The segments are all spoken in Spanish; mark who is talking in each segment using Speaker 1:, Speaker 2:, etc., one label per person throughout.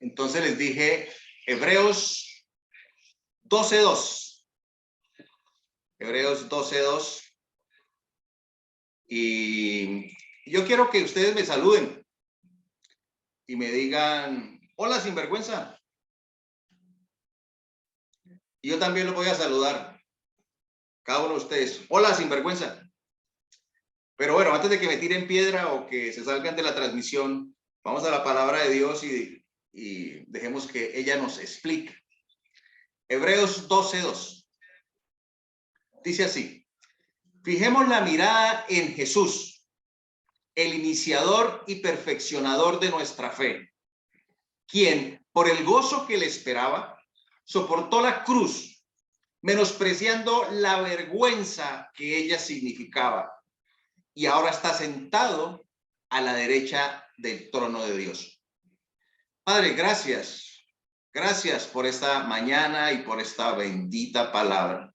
Speaker 1: Entonces les dije Hebreos 12:2. Hebreos 12:2. Y yo quiero que ustedes me saluden y me digan, hola sinvergüenza. Y yo también los voy a saludar, cada uno de ustedes. Hola sinvergüenza. Pero bueno, antes de que me tiren piedra o que se salgan de la transmisión, vamos a la palabra de Dios y dejemos que ella nos explique. Hebreos 12:2. Dice así: fijemos la mirada en Jesús, el iniciador y perfeccionador de nuestra fe, quien, por el gozo que le esperaba, soportó la cruz, menospreciando la vergüenza que ella significaba, y ahora está sentado a la derecha del trono de Dios. Padre, gracias. Gracias por esta mañana y por esta bendita palabra.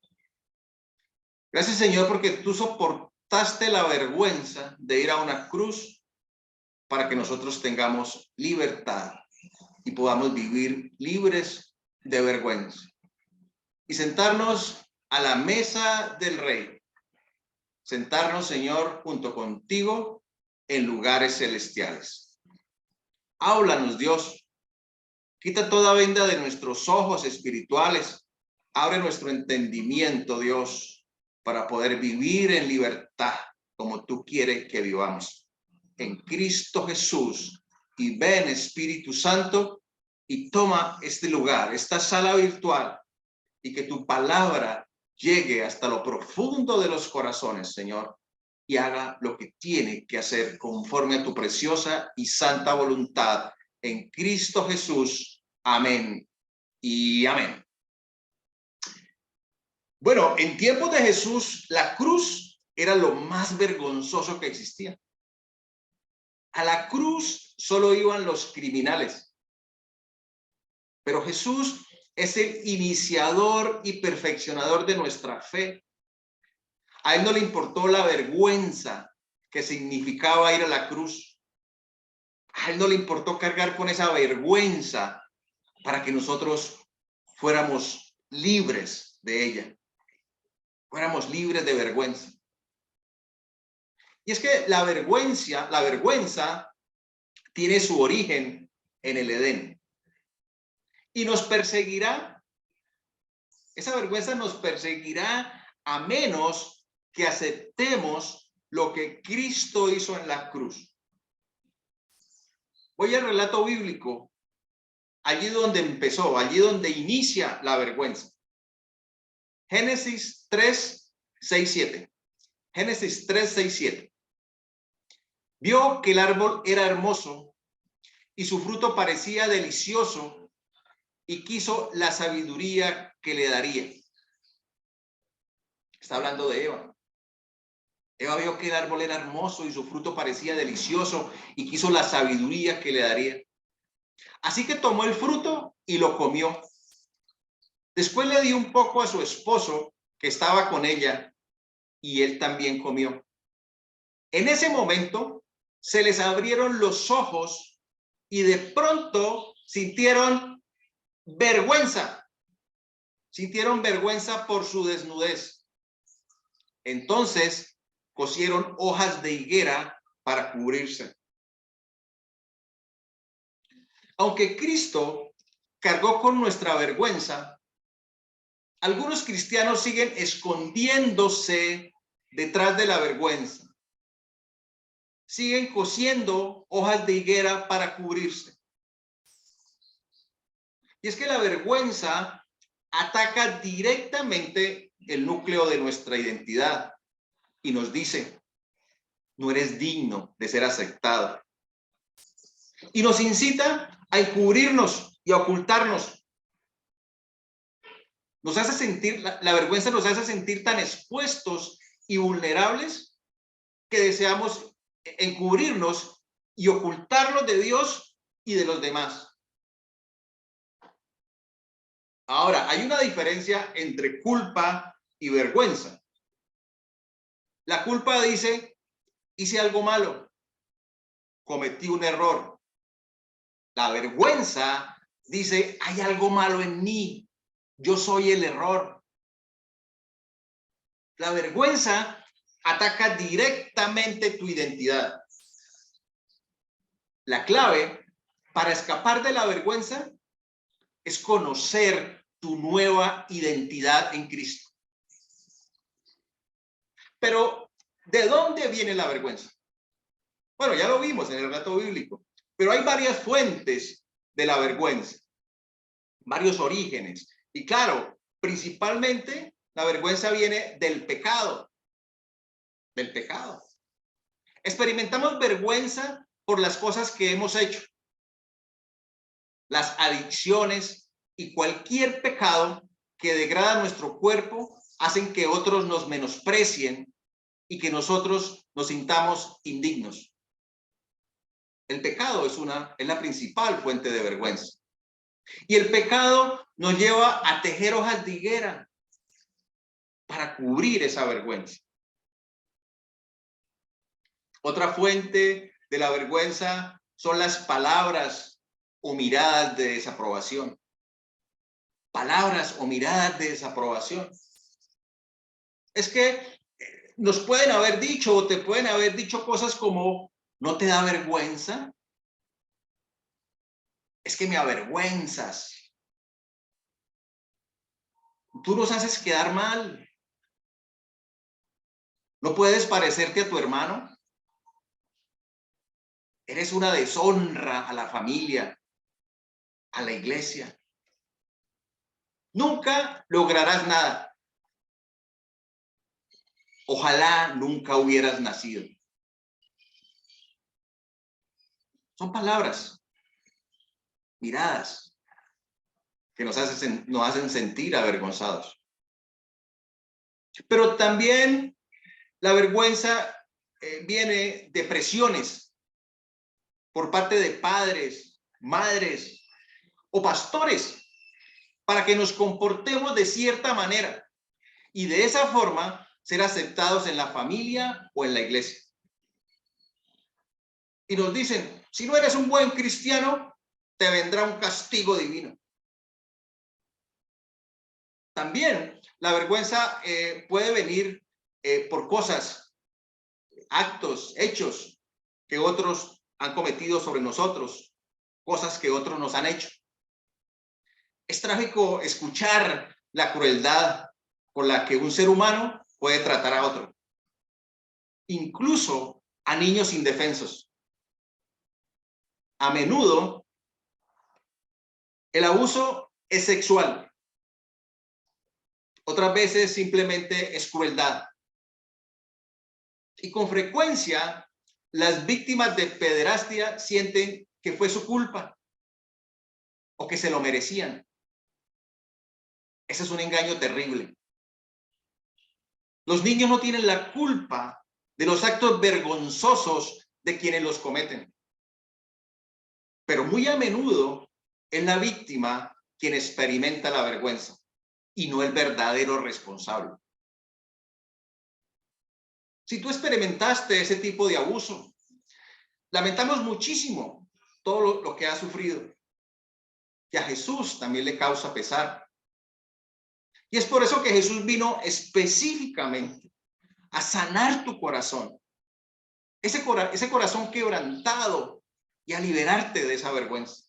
Speaker 1: Gracias, Señor, porque tú soportaste la vergüenza de ir a una cruz para que nosotros tengamos libertad y podamos vivir libres de vergüenza y sentarnos a la mesa del Rey. Sentarnos, Señor, junto contigo en lugares celestiales. Háblanos, Dios. Quita toda venda de nuestros ojos espirituales. Abre nuestro entendimiento, Dios, para poder vivir en libertad como tú quieres que vivamos. En Cristo Jesús. Y ven, Espíritu Santo, y toma este lugar, esta sala virtual, y que tu palabra llegue hasta lo profundo de los corazones, Señor, y haga lo que tiene que hacer conforme a tu preciosa y santa voluntad. En Cristo Jesús. Amén y amén. Bueno, en tiempos de Jesús, la cruz era lo más vergonzoso que existía. A la cruz solo iban los criminales. Pero Jesús es el iniciador y perfeccionador de nuestra fe. A él no le importó la vergüenza que significaba ir a la cruz. A él no le importó cargar con esa vergüenza para que nosotros fuéramos libres de ella. Fuéramos libres de vergüenza. Y es que la vergüenza tiene su origen en el Edén. Y nos perseguirá. Esa vergüenza nos perseguirá a menos que aceptemos lo que Cristo hizo en la cruz. Voy al relato bíblico, allí donde empezó, allí donde inicia la vergüenza. Génesis 3:6-7. Génesis 3:6-7. Vio que el árbol era hermoso y su fruto parecía delicioso y quiso la sabiduría que le daría. Está hablando de Eva. Eva vio que el árbol era hermoso y su fruto parecía delicioso y quiso la sabiduría que le daría. Así que tomó el fruto y lo comió. Después le dio un poco a su esposo que estaba con ella y él también comió. En ese momento se les abrieron los ojos y de pronto sintieron vergüenza. Sintieron vergüenza por su desnudez. Entonces cosieron hojas de higuera para cubrirse. Aunque Cristo cargó con nuestra vergüenza, algunos cristianos siguen escondiéndose detrás de la vergüenza. Siguen cosiendo hojas de higuera para cubrirse. Y es que la vergüenza ataca directamente el núcleo de nuestra identidad y nos dice, no eres digno de ser aceptado. Y nos incita a encubrirnos y a ocultarnos. Nos hace sentir, la vergüenza nos hace sentir tan expuestos y vulnerables que deseamos encubrirnos y ocultarnos de Dios y de los demás. Ahora, hay una diferencia entre culpa y vergüenza. La culpa dice, hice algo malo, cometí un error. La vergüenza dice, hay algo malo en mí, yo soy el error. La vergüenza ataca directamente tu identidad. La clave para escapar de la vergüenza es conocer tu nueva identidad en Cristo. Pero, ¿de dónde viene la vergüenza? Bueno, ya lo vimos en el relato bíblico, pero hay varias fuentes de la vergüenza, varios orígenes. Y claro, principalmente la vergüenza viene del pecado. Del pecado. Experimentamos vergüenza por las cosas que hemos hecho, las adicciones y cualquier pecado que degrada nuestro cuerpo hacen que otros nos menosprecien y que nosotros nos sintamos indignos. El pecado es la principal fuente de vergüenza. Y el pecado nos lleva a tejer hojas de higuera para cubrir esa vergüenza. Otra fuente de la vergüenza son las palabras o miradas de desaprobación. Palabras o miradas de desaprobación. Es que nos pueden haber dicho o te pueden haber dicho cosas como, ¿no te da vergüenza? Es que me avergüenzas. Tú nos haces quedar mal. ¿No puedes parecerte a tu hermano? Eres una deshonra a la familia, a la iglesia. Nunca lograrás nada. Ojalá nunca hubieras nacido. Son palabras, miradas, que nos hacen sentir avergonzados. Pero también la vergüenza viene de presiones por parte de padres, madres o pastores para que nos comportemos de cierta manera y de esa forma ser aceptados en la familia o en la iglesia. Y nos dicen, si no eres un buen cristiano, te vendrá un castigo divino. También la vergüenza puede venir por cosas, actos, hechos que otros han cometido sobre nosotros, cosas que otros nos han hecho. Es trágico escuchar la crueldad con la que un ser humano puede tratar a otro, incluso a niños indefensos. A menudo, el abuso es sexual. Otras veces simplemente es crueldad. Y con frecuencia, las víctimas de pederastia sienten que fue su culpa o que se lo merecían. Ese es un engaño terrible. Los niños no tienen la culpa de los actos vergonzosos de quienes los cometen. Pero muy a menudo es la víctima quien experimenta la vergüenza y no el verdadero responsable. Si tú experimentaste ese tipo de abuso, lamentamos muchísimo todo lo que has sufrido, que a Jesús también le causa pesar. Y es por eso que Jesús vino específicamente a sanar tu corazón, ese corazón quebrantado, y a liberarte de esa vergüenza.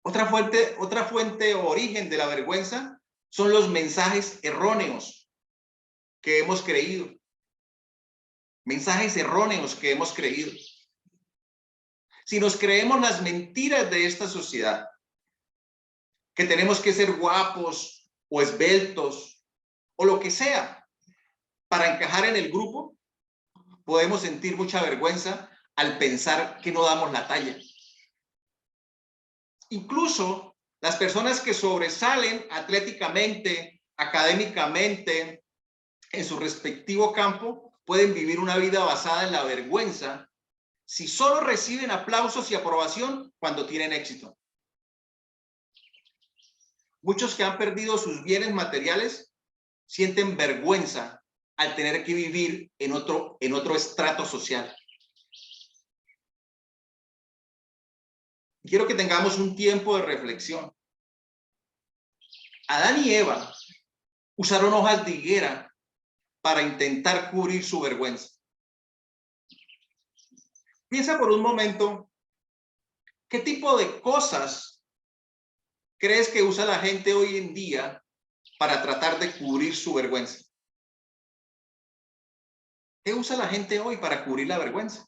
Speaker 1: Otra fuente o origen de la vergüenza son los mensajes erróneos que hemos creído. Mensajes erróneos que hemos creído. Si nos creemos las mentiras de esta sociedad, que tenemos que ser guapos o esbeltos o lo que sea para encajar en el grupo, podemos sentir mucha vergüenza al pensar que no damos la talla. Incluso las personas que sobresalen atléticamente, académicamente, en su respectivo campo, pueden vivir una vida basada en la vergüenza si solo reciben aplausos y aprobación cuando tienen éxito. Muchos que han perdido sus bienes materiales sienten vergüenza al tener que vivir en otro estrato social. Quiero que tengamos un tiempo de reflexión. Adán y Eva usaron hojas de higuera para intentar cubrir su vergüenza. Piensa por un momento, ¿qué tipo de cosas crees que usa la gente hoy en día para tratar de cubrir su vergüenza? ¿Qué usa la gente hoy para cubrir la vergüenza?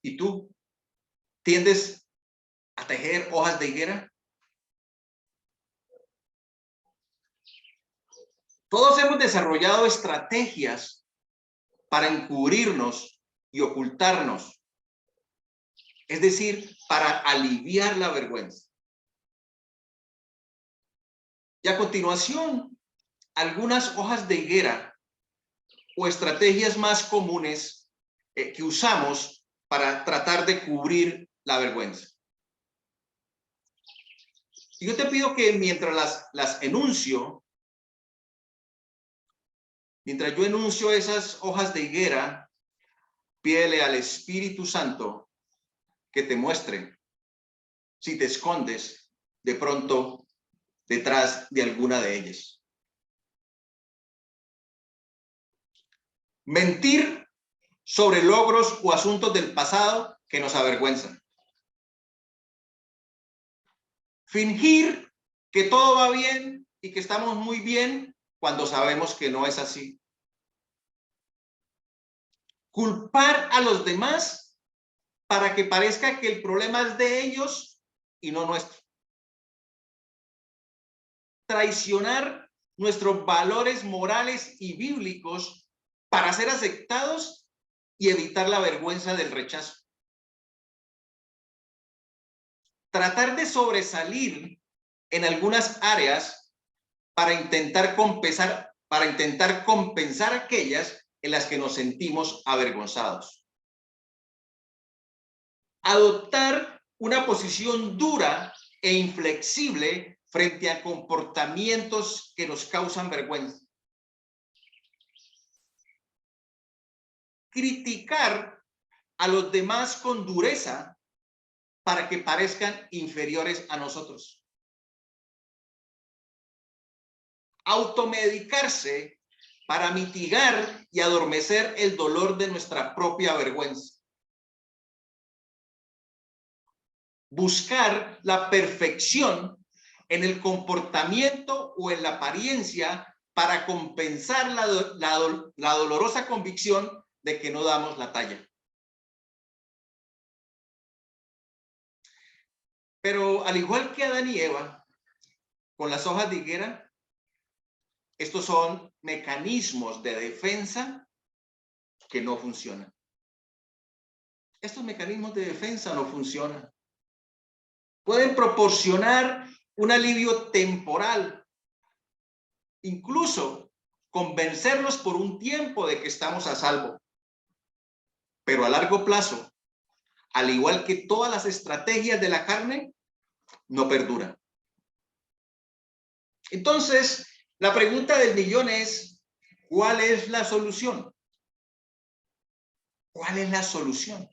Speaker 1: ¿Y tú tiendes a tejer hojas de higuera? Todos hemos desarrollado estrategias para encubrirnos y ocultarnos, es decir, para aliviar la vergüenza. Y a continuación, algunas hojas de higuera o estrategias más comunes que usamos para tratar de cubrir la vergüenza. Y yo te pido que mientras las enuncio, mientras yo enuncio esas hojas de higuera, pídele al Espíritu Santo que te muestre si te escondes de pronto detrás de alguna de ellas. Mentir sobre logros o asuntos del pasado que nos avergüenzan. Fingir que todo va bien y que estamos muy bien cuando sabemos que no es así. Culpar a los demás para que parezca que el problema es de ellos y no nuestro. Traicionar nuestros valores morales y bíblicos para ser aceptados y evitar la vergüenza del rechazo. Tratar de sobresalir en algunas áreas para intentar compensar aquellas en las que nos sentimos avergonzados. Adoptar una posición dura e inflexible frente a comportamientos que nos causan vergüenza. Criticar a los demás con dureza para que parezcan inferiores a nosotros. Automedicarse para mitigar y adormecer el dolor de nuestra propia vergüenza. Buscar la perfección en el comportamiento o en la apariencia para compensar la dolorosa convicción de que no damos la talla. Pero al igual que Adán y Eva, con las hojas de higuera, estos son mecanismos de defensa que no funcionan. Estos mecanismos de defensa no funcionan. Pueden proporcionar un alivio temporal, incluso convencernos por un tiempo de que estamos a salvo. Pero a largo plazo, al igual que todas las estrategias de la carne, no perduran. Entonces, la pregunta del millón es, ¿cuál es la solución? ¿Cuál es la solución?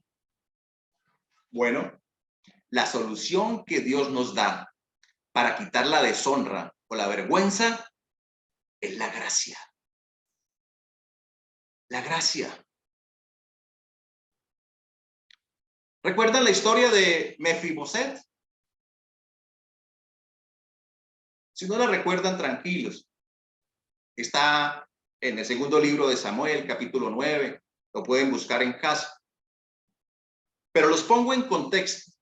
Speaker 1: Bueno, la solución que Dios nos da para quitar la deshonra o la vergüenza es la gracia. La gracia. ¿Recuerdan la historia de Mefiboset? Si no la recuerdan, tranquilos. Está en el segundo libro de Samuel, capítulo 9. Lo pueden buscar en casa. Pero los pongo en contexto.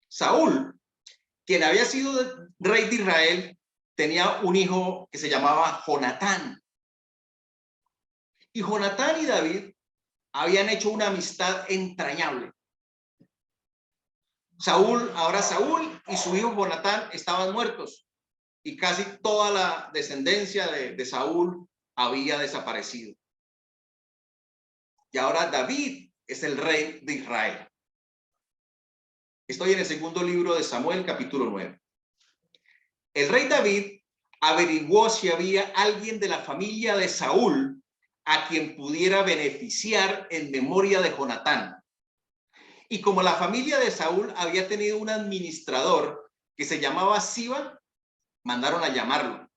Speaker 1: Saúl, quien había sido rey de Israel, tenía un hijo que se llamaba Jonatán. Y Jonatán y David habían hecho una amistad entrañable. Saúl y su hijo Jonatán estaban muertos y casi toda la descendencia de Saúl había desaparecido. Y ahora David es el rey de Israel. Estoy en el segundo libro de Samuel, capítulo 9. El rey David averiguó si había alguien de la familia de Saúl a quien pudiera beneficiar en memoria de Jonatán. Y como la familia de Saúl había tenido un administrador que se llamaba Siba, mandaron a llamarlo.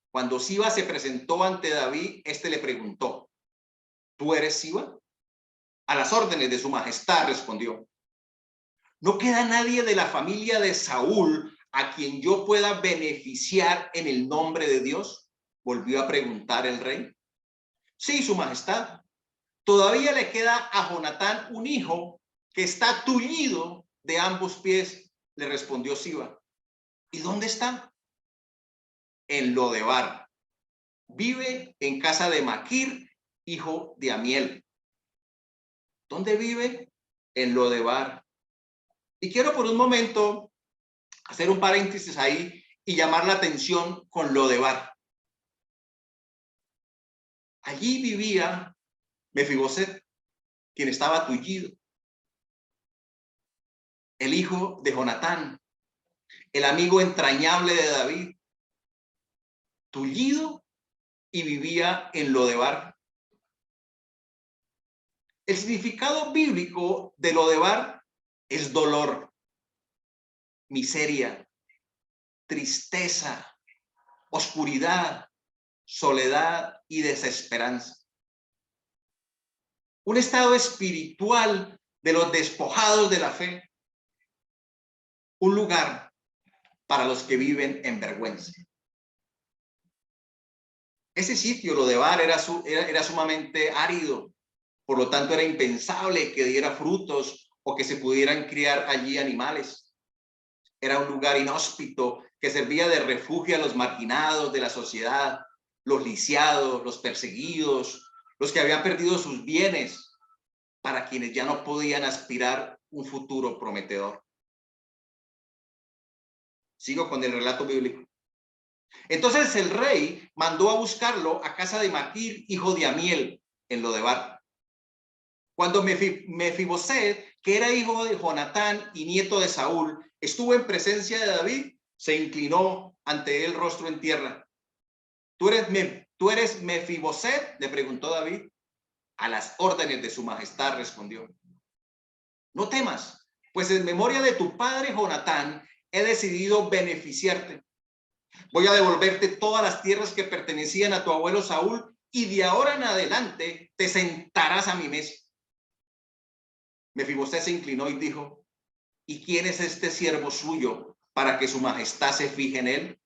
Speaker 1: Cuando Siba se presentó ante David, este le preguntó: ¿tú eres Siba? A las órdenes de su majestad, respondió. ¿No queda nadie de la familia de Saúl a quien yo pueda beneficiar en el nombre de Dios? Volvió a preguntar el rey. Sí, su majestad. Todavía le queda a Jonatán un hijo que está tullido de ambos pies, le respondió Siba. ¿Y dónde está? En Lodebar. Vive en casa de Maquir, hijo de Amiel. ¿Dónde vive? En Lodebar. Y quiero por un momento hacer un paréntesis ahí y llamar la atención con Lodebar. Allí vivía Mefiboset, quien estaba tullido, el hijo de Jonatán, el amigo entrañable de David, tullido, y vivía en Lodebar. El significado bíblico de Lodebar es dolor, miseria, tristeza, oscuridad, soledad y desesperanza. Un estado espiritual de los despojados de la fe. Un lugar para los que viven en vergüenza. Ese sitio, Lodebar, era sumamente árido. Por lo tanto, era impensable que diera frutos o que se pudieran criar allí animales. Era un lugar inhóspito que servía de refugio a los marginados de la sociedad, los lisiados, los perseguidos, los que habían perdido sus bienes, para quienes ya no podían aspirar un futuro prometedor. Sigo con el relato bíblico. Entonces el rey mandó a buscarlo a casa de Maquir, hijo de Amiel, en Lodebar. Cuando Mefiboset, que era hijo de Jonatán y nieto de Saúl, estuvo en presencia de David, se inclinó ante él rostro en tierra. ¿Tú eres Mefiboset?, le preguntó David. A las órdenes de su majestad, respondió. No temas, pues en memoria de tu padre Jonatán he decidido beneficiarte. Voy a devolverte todas las tierras que pertenecían a tu abuelo Saúl y de ahora en adelante te sentarás a mi mesa. Mefiboset se inclinó y dijo: ¿y quién es este siervo suyo para que su majestad se fije en él,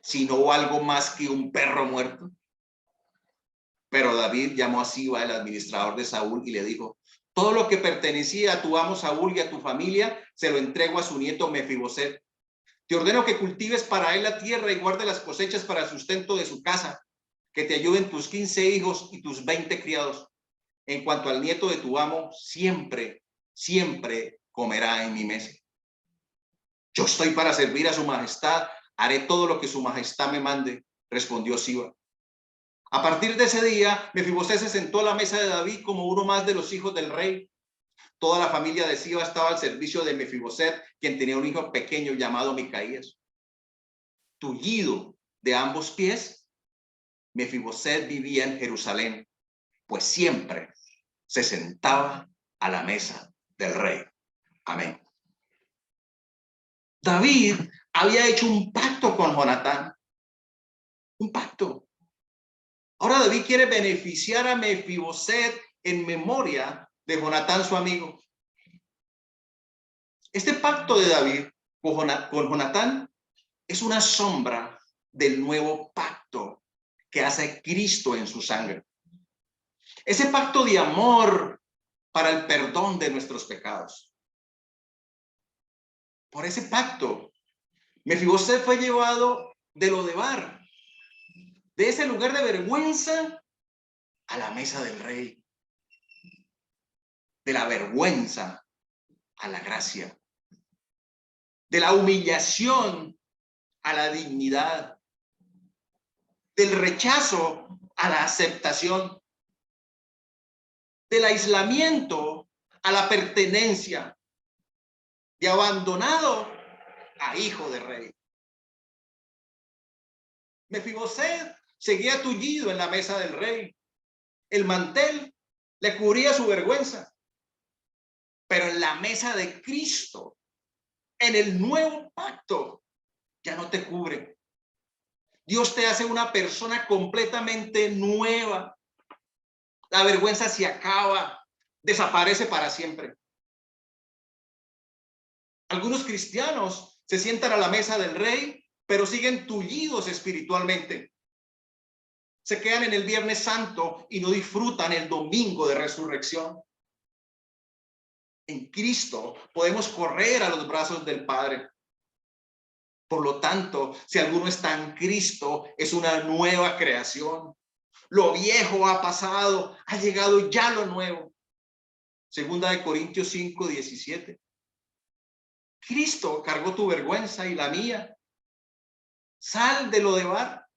Speaker 1: sino algo más que un perro muerto? Pero David llamó a Siba, el administrador de Saúl, y le dijo: todo lo que pertenecía a tu amo Saúl y a tu familia se lo entrego a su nieto Mefiboset. Te ordeno que cultives para él la tierra y guarde las cosechas para el sustento de su casa, que te ayuden tus 15 hijos y tus 20 criados. En cuanto al nieto de tu amo, siempre comerá en mi mesa. Yo estoy para servir a su majestad, haré todo lo que su majestad me mande, respondió Siba. A partir de ese día, Mefiboset se sentó a la mesa de David como uno más de los hijos del rey. Toda la familia de Siba estaba al servicio de Mefiboset, quien tenía un hijo pequeño llamado Micaías. Tullido de ambos pies, Mefiboset vivía en Jerusalén, pues siempre se sentaba a la mesa del rey. Amén. David había hecho un pacto con Jonatán. Un pacto. Ahora David quiere beneficiar a Mefiboset en memoria de Jonatán, su amigo. Este pacto de David con Jonatán es una sombra del nuevo pacto que hace Cristo en su sangre. Ese pacto de amor para el perdón de nuestros pecados. Por ese pacto, Mefiboset fue llevado de Lodebar, de ese lugar de vergüenza, a la mesa del rey. De la vergüenza a la gracia. De la humillación a la dignidad. Del rechazo a la aceptación. Del aislamiento a la pertenencia. De abandonado a hijo de rey. Mefiboset seguía tullido en la mesa del rey. el mantel le cubría su vergüenza. Pero en la mesa de Cristo, en el nuevo pacto, ya no te cubre. Dios te hace una persona completamente nueva. La vergüenza se acaba, desaparece para siempre. Algunos cristianos se sientan a la mesa del rey, pero siguen tullidos espiritualmente. Se quedan en el Viernes Santo y no disfrutan el domingo de resurrección. En Cristo podemos correr a los brazos del Padre. Por lo tanto, si alguno está en Cristo, es una nueva creación. Lo viejo ha pasado, ha llegado ya lo nuevo. Segunda de Corintios 5:17. Cristo cargó tu vergüenza y la mía. Sal de lo de bar.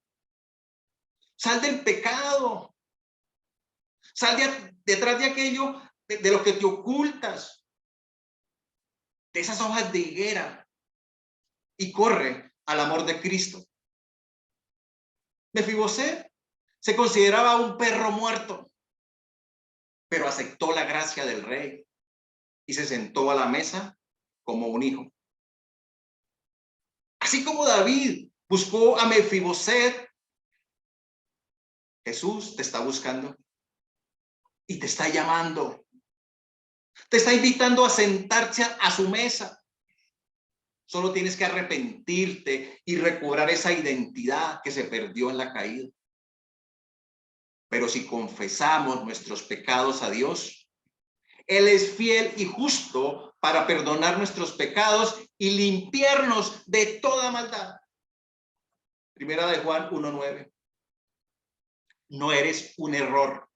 Speaker 1: Sal del pecado. Sal detrás de aquello de lo que te ocultas. De esas hojas de higuera. Y corre al amor de Cristo. Mefiboset se consideraba un perro muerto, pero aceptó la gracia del rey y se sentó a la mesa como un hijo. Así como David buscó a Mefiboset, Jesús te está buscando y te está llamando. Te está invitando a sentarse a su mesa. Solo tienes que arrepentirte y recobrar esa identidad que se perdió en la caída. Pero si confesamos nuestros pecados a Dios, Él es fiel y justo para perdonar nuestros pecados y limpiarnos de toda maldad. Primera de Juan 1:9. No eres un error.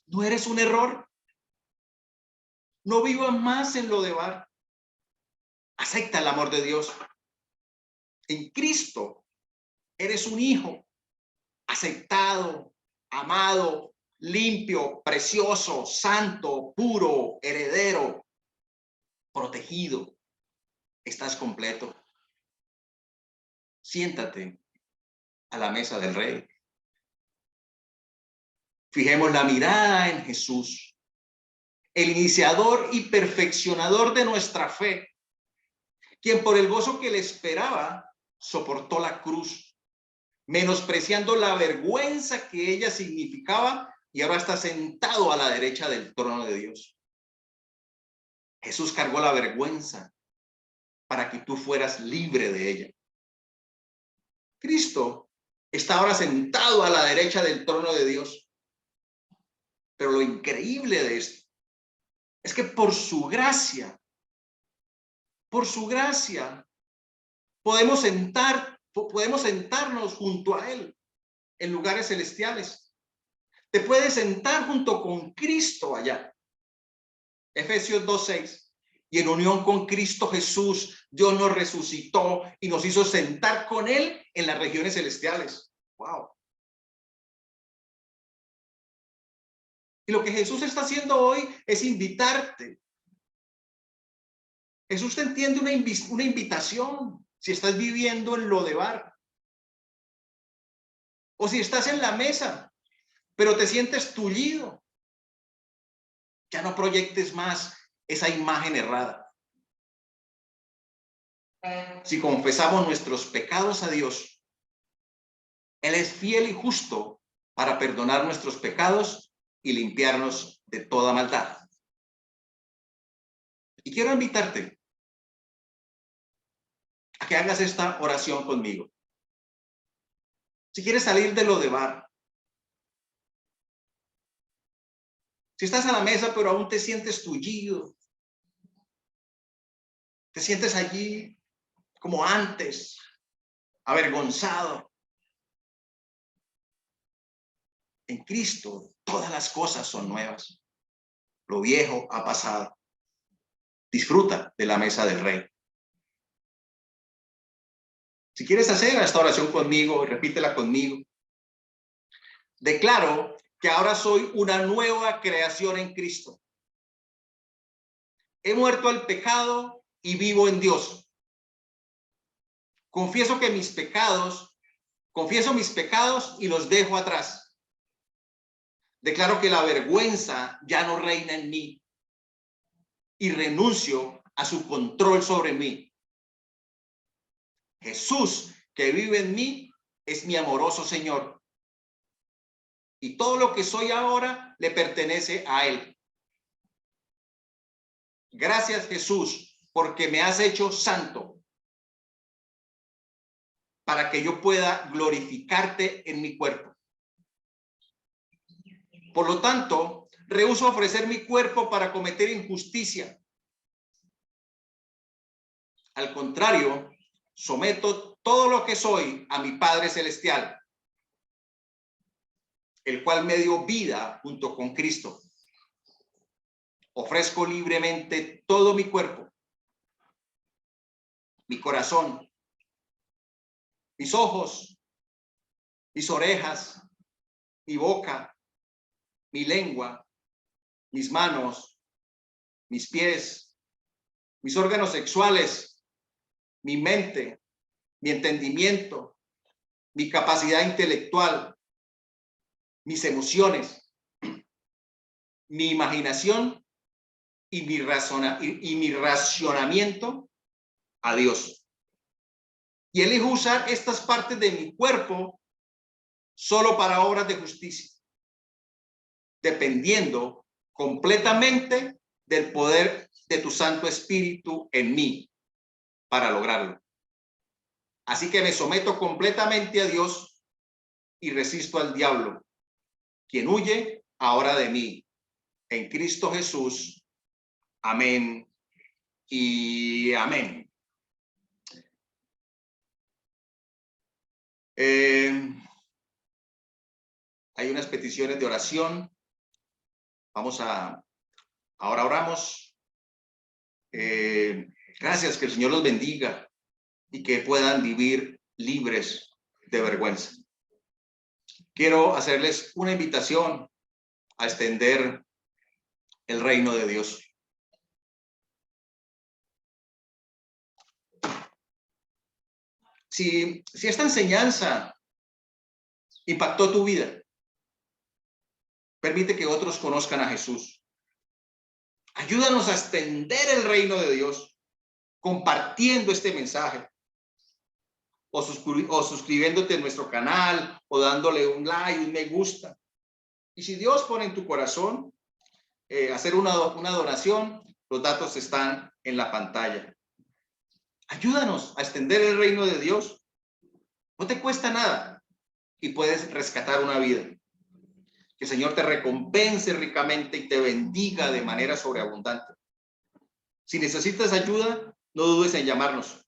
Speaker 1: No eres un error. No vivas más en lo de bar. Acepta el amor de Dios. En Cristo eres un hijo aceptado, amado, limpio, precioso, santo, puro, heredero, protegido. Estás completo. Siéntate a la mesa del rey. Fijemos la mirada en Jesús, el iniciador y perfeccionador de nuestra fe, quien por el gozo que le esperaba soportó la cruz, menospreciando la vergüenza que ella significaba, y ahora está sentado a la derecha del trono de Dios. Jesús cargó la vergüenza para que tú fueras libre de ella. Cristo está ahora sentado a la derecha del trono de Dios. Pero lo increíble de esto es que por su gracia, podemos sentarnos junto a Él en lugares celestiales. Te puedes sentar junto con Cristo allá. Efesios 2:6. Y en unión con Cristo Jesús, Dios nos resucitó y nos hizo sentar con Él en las regiones celestiales. ¡Wow! Y lo que Jesús está haciendo hoy es invitarte. Jesús te entiende una invitación si estás viviendo en lo de bar. O si estás en la mesa, pero te sientes tullido. Ya no proyectes más esa imagen errada. Si confesamos nuestros pecados a Dios, Él es fiel y justo para perdonar nuestros pecados y limpiarnos de toda maldad. Y quiero invitarte a que hagas esta oración conmigo. Si quieres salir de lo de bar, si estás a la mesa pero aún te sientes tullido, te sientes allí como antes, avergonzado. En Cristo todas las cosas son nuevas. Lo viejo ha pasado. Disfruta de la mesa del Rey. Si quieres hacer esta oración conmigo, repítela conmigo. Declaro que ahora soy una nueva creación en Cristo. He muerto al pecado y vivo en Dios. Confieso mis pecados y los dejo atrás. Declaro que la vergüenza ya no reina en mí y renuncio a su control sobre mí. Jesús que vive en mí es mi amoroso Señor. Y todo lo que soy ahora le pertenece a Él. Gracias, Jesús, porque me has hecho santo, para que yo pueda glorificarte en mi cuerpo. Por lo tanto, rehúso ofrecer mi cuerpo para cometer injusticia. Al contrario, someto todo lo que soy a mi Padre Celestial, el cual me dio vida junto con Cristo. Ofrezco libremente todo mi cuerpo, mi corazón, mis ojos, mis orejas, mi boca, mi lengua, mis manos, mis pies, mis órganos sexuales, mi mente, mi entendimiento, mi capacidad intelectual, mis emociones, mi imaginación y mi racionamiento a Dios. Y elijo usar estas partes de mi cuerpo solo para obras de justicia, dependiendo completamente del poder de tu Santo Espíritu en mí para lograrlo. Así que me someto completamente a Dios y resisto al diablo, quien huye ahora de mí. En Cristo Jesús. Amén y amén. Hay unas peticiones de oración. Ahora oramos. Gracias, que el Señor los bendiga y que puedan vivir libres de vergüenza. Quiero hacerles una invitación a extender el reino de Dios. Si esta enseñanza impactó tu vida, permite que otros conozcan a Jesús. Ayúdanos a extender el reino de Dios compartiendo este mensaje o suscribiéndote a nuestro canal o dándole un like, un me gusta. Y si Dios pone en tu corazón hacer una donación, los datos están en la pantalla. Ayúdanos a extender el reino de Dios. No te cuesta nada y puedes rescatar una vida. Que el Señor te recompense ricamente y te bendiga de manera sobreabundante. Si necesitas ayuda, no dudes en llamarnos.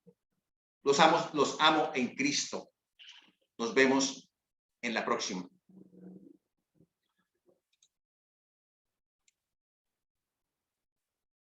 Speaker 1: Los amo en Cristo. Nos vemos en la próxima.